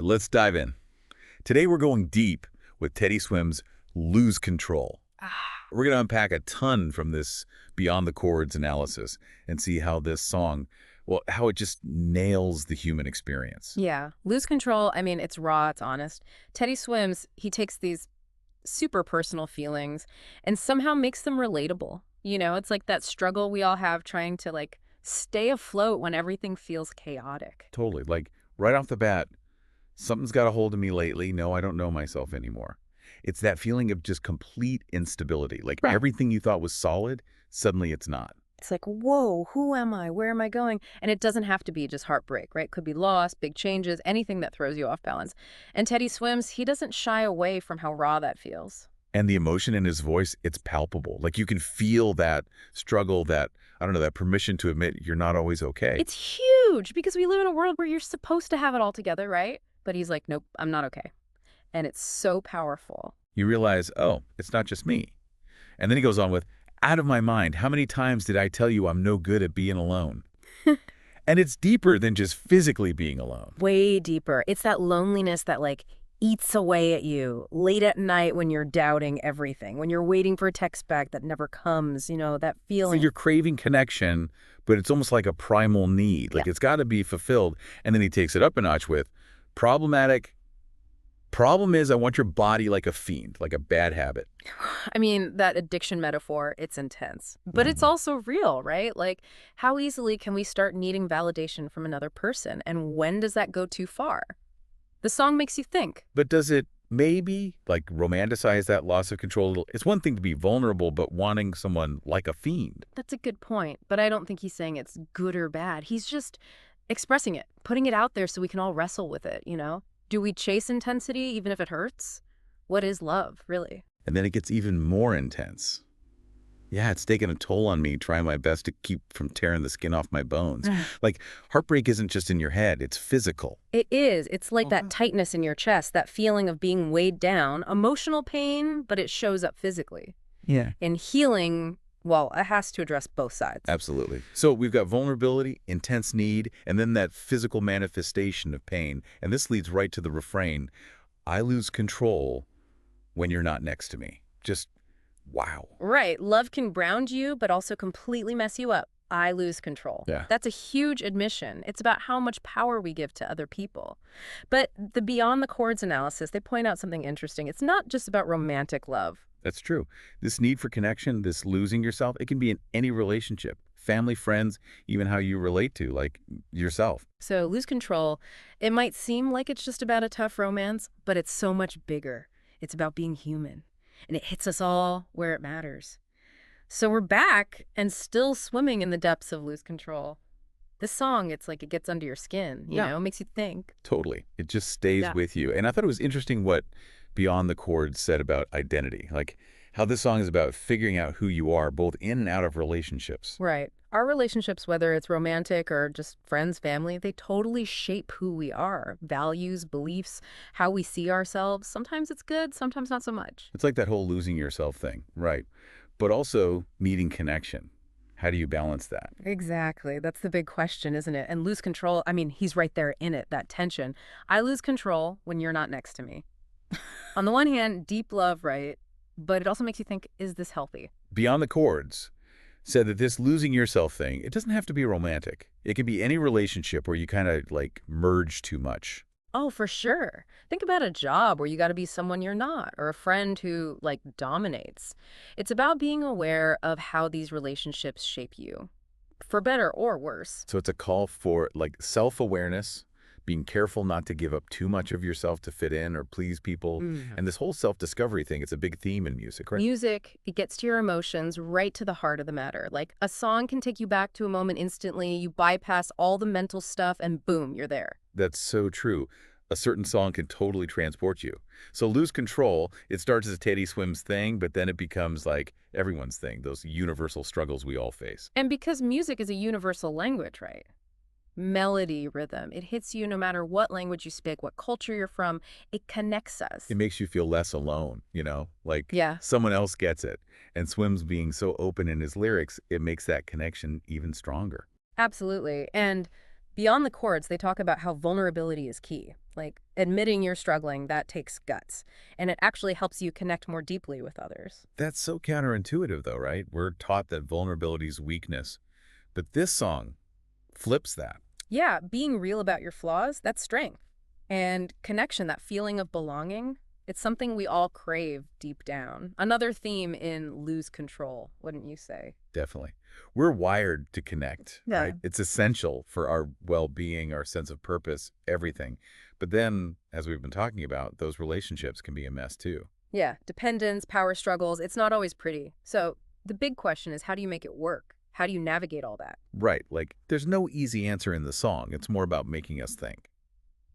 right, let's dive in. Today we're going deep with Teddy Swim's Lose Control. Ah, We're going to unpack a ton from this Beyond the Chords analysis and see how this song, well, how it just nails the human experience. yeah. Lose control. I mean, it's raw, it's honest. Teddy Swims, he takes these super personal feelings and somehow makes them relatable. It's like that struggle we all have trying to stay afloat when everything feels chaotic. Totally. Like, right off the bat, something's got a hold of me lately. No, I don't know myself anymore. It's that feeling of just complete instability. Like Right. everything you thought was solid, suddenly it's not. It's like, whoa, who am I? Where am I going? And it doesn't have to be just heartbreak, right? Could be loss, big changes, anything that throws you off balance. And Teddy Swims, he doesn't shy away from how raw that feels. And the emotion in his voice, it's palpable. Like you can feel that struggle, that, I don't know, that permission to admit you're not always okay. It's huge because we live in a world where you're supposed to have it all together, right? But he's like, nope, I'm not okay. And it's so powerful. You realize, oh, it's not just me. And then he goes on with, out of my mind, how many times did I tell you I'm no good at being alone? And it's deeper than just physically being alone. Way deeper. It's that loneliness that eats away at you late at night when you're doubting everything, when you're waiting for a text back that never comes, that So feeling. you're craving connection, but it's almost like a primal need. Like Yeah. it's got to be fulfilled. And then he takes it up a notch with problematic. Problem is I want your body like a fiend, like a bad habit. I mean, that addiction metaphor, it's intense. But it's Mhm. also real, right? Like, how easily can we start needing validation from another person? And when does that go too far? The song makes you think. But does it maybe like romanticize that loss of control a little? It's one thing to be vulnerable, but wanting someone like a fiend. That's a good point. But I don't think he's saying it's good or bad. He's just expressing it, putting it out there so we can all wrestle with it? Do we chase intensity even if it hurts? What is love, really? And then it gets even more intense. Yeah, it's taken a toll on me trying my best to keep from tearing the skin off my bones. Like heartbreak isn't just in your head, it's physical. It is. It's like that Mhm. tightness in your chest, that feeling of being weighed down, emotional pain, but it shows up physically. Yeah. And healing, well, it has to address both sides. Absolutely. So we've got vulnerability, intense need, and then that physical manifestation of pain. And this leads right to the refrain, I lose control when you're not next to me. Just, wow. Right. Love can ground you, but also completely mess you up. I lose control. Yeah. That's a huge admission. It's about how much power we give to other people. But the Beyond the Chords analysis, they point out something interesting. It's not just about romantic love. That's true. This need for connection, this losing yourself, it can be in any relationship. Family, friends, even how you relate to, like yourself. So lose control, it might seem like it's just about a tough romance, but it's so much bigger. It's about being human. And it hits us all where it matters. So we're back and still swimming in the depths of lose control. This song, it's like it gets under your skin, makes you think. Totally. It just stays Yeah. with you. And I thought it was interesting what Beyond the Chords said about identity, like how this song is about figuring out who you are, both in and out of relationships. Right. Our relationships, whether it's romantic or just friends, family, they totally shape who we are. Values, beliefs, how we see ourselves. Sometimes it's good, sometimes not so much. It's like that whole losing yourself thing, right? But also needing connection. How do you balance that? Exactly. That's the big question, isn't it? And lose control, I mean, he's right there in it, that tension. I lose control when you're not next to me. On the one hand, deep love, right? But it also makes you think, is this healthy? Beyond the Chords said that this losing yourself thing, it doesn't have to be romantic. It can be any relationship where you kind of like merge too much. Oh, for sure. Think about a job where you got to be someone you're not, or a friend who, dominates. It's about being aware of how these relationships shape you, for better or worse. So it's a call for like self-awareness, being careful not to give up too much of yourself to fit in or please people. And this whole self-discovery thing, it's a big theme in music, right? Music, it gets to your emotions, right to the heart of the matter. Like, a song can take you back to a moment instantly, you bypass all the mental stuff, and boom, you're there. That's so true. A certain song can totally transport you. So Lose Control, it starts as a Teddy Swims thing, but then it becomes like everyone's thing, those universal struggles we all face. And because music is a universal language, right? Melody, rhythm, it hits you no matter what language you speak, what culture you're from. It connects us. It makes you feel less alone, like Yeah. someone else gets it. And Swims being so open in his lyrics, it makes that connection even stronger. Absolutely. And Beyond the Chords, they talk about how vulnerability is key. Like, admitting you're struggling, that takes guts. And it actually helps you connect more deeply with others. That's so counterintuitive, though, right? We're taught that vulnerability is weakness. But this song flips that. Yeah, being real about your flaws, that's strength. And connection, that feeling of belonging, it's something we all crave deep down. Another theme in Lose Control, wouldn't you say? Definitely. We're wired to connect, Yeah. right? It's essential for our well-being, our sense of purpose, everything. But then, as we've been talking about, those relationships can be a mess too. Yeah, dependence, power struggles, it's not always pretty. So the big question is, how do you make it work? How do you navigate all that? Right, like there's no easy answer in the song. It's more about making us think.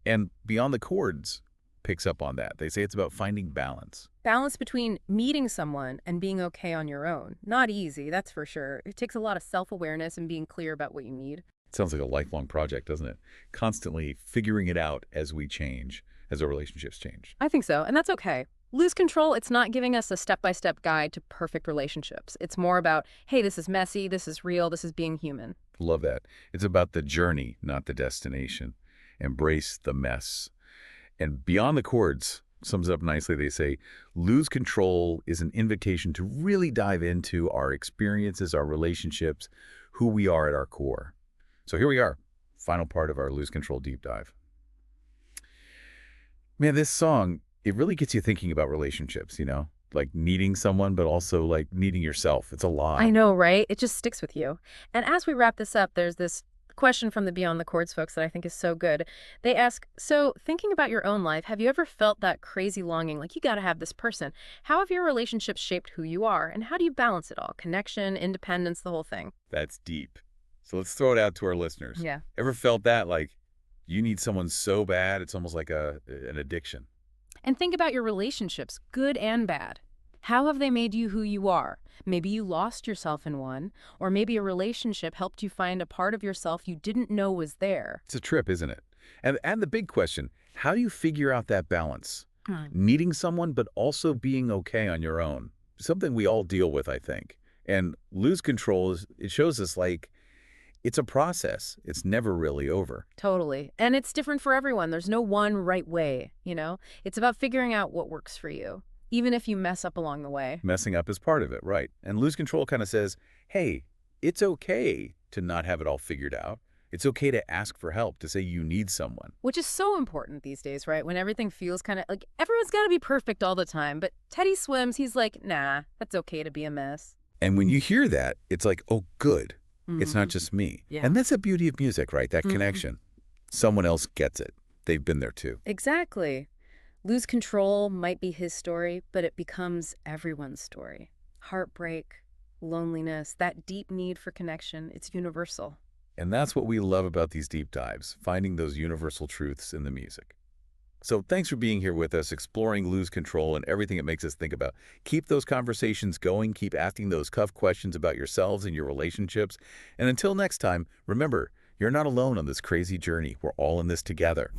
And Beyond the Chords picks up on that. They say it's about finding balance. Balance between meeting someone and being okay on your own. Not easy, that's for sure. It takes a lot of self-awareness and being clear about what you need. It sounds like a lifelong project, doesn't it? Constantly figuring it out as we change, as our relationships change. I think so, and that's okay. Lose Control, it's not giving us a step-by-step guide to perfect relationships. It's more about, hey, this is messy, this is real, this is being human. Love that. It's about the journey, not the destination. Embrace the mess. And Beyond the Chords sums it up nicely. They say, Lose Control is an invitation to really dive into our experiences, our relationships, who we are at our core. So here we are, final part of our Lose Control deep dive. Man, this song, it really gets you thinking about relationships, you know? Like needing someone, but also like needing yourself. It's a lot. I know, right? It just sticks with you. And as we wrap this up, there's this question from the Beyond the Chords folks that I think is so good. They ask, so thinking about your own life, have you ever felt that crazy longing, like you got to have this person? How have your relationships shaped who you are? And how do you balance it all? Connection, independence, the whole thing. That's deep. So let's throw it out to our listeners. Yeah. Ever felt that, like, you need someone so bad, it's almost like an addiction? And think about your relationships, good and bad. How have they made you who you are? Maybe you lost yourself in one, or maybe a relationship helped you find a part of yourself you didn't know was there. It's a trip, isn't it? And the big question, how do you figure out that balance? Needing someone, but also being okay on your own. Something we all deal with, I think. And Lose Control, it shows us, like, it's a process. It's never really over. Totally. And it's different for everyone. There's no one right way, you know? It's about figuring out what works for you, even if you mess up along the way. Messing up is part of it, right? And Lose Control kind of says, hey, it's okay to not have it all figured out. It's okay to ask for help, to say you need someone. Which is so important these days, right? When everything feels kind of like everyone's got to be perfect all the time. But Teddy Swims, he's like, nah, that's okay to be a mess. And when you hear that, it's like, oh, good. It's not just me. Yeah. And that's the beauty of music, right? That connection. Someone else gets it. They've been there too. Exactly. Lose Control might be his story, but it becomes everyone's story. Heartbreak, loneliness, that deep need for connection, it's universal. And that's what we love about these deep dives, finding those universal truths in the music. So thanks for being here with us, exploring Lose Control and everything it makes us think about. Keep those conversations going. Keep asking those tough questions about yourselves and your relationships. And until next time, remember, you're not alone on this crazy journey. We're all in this together.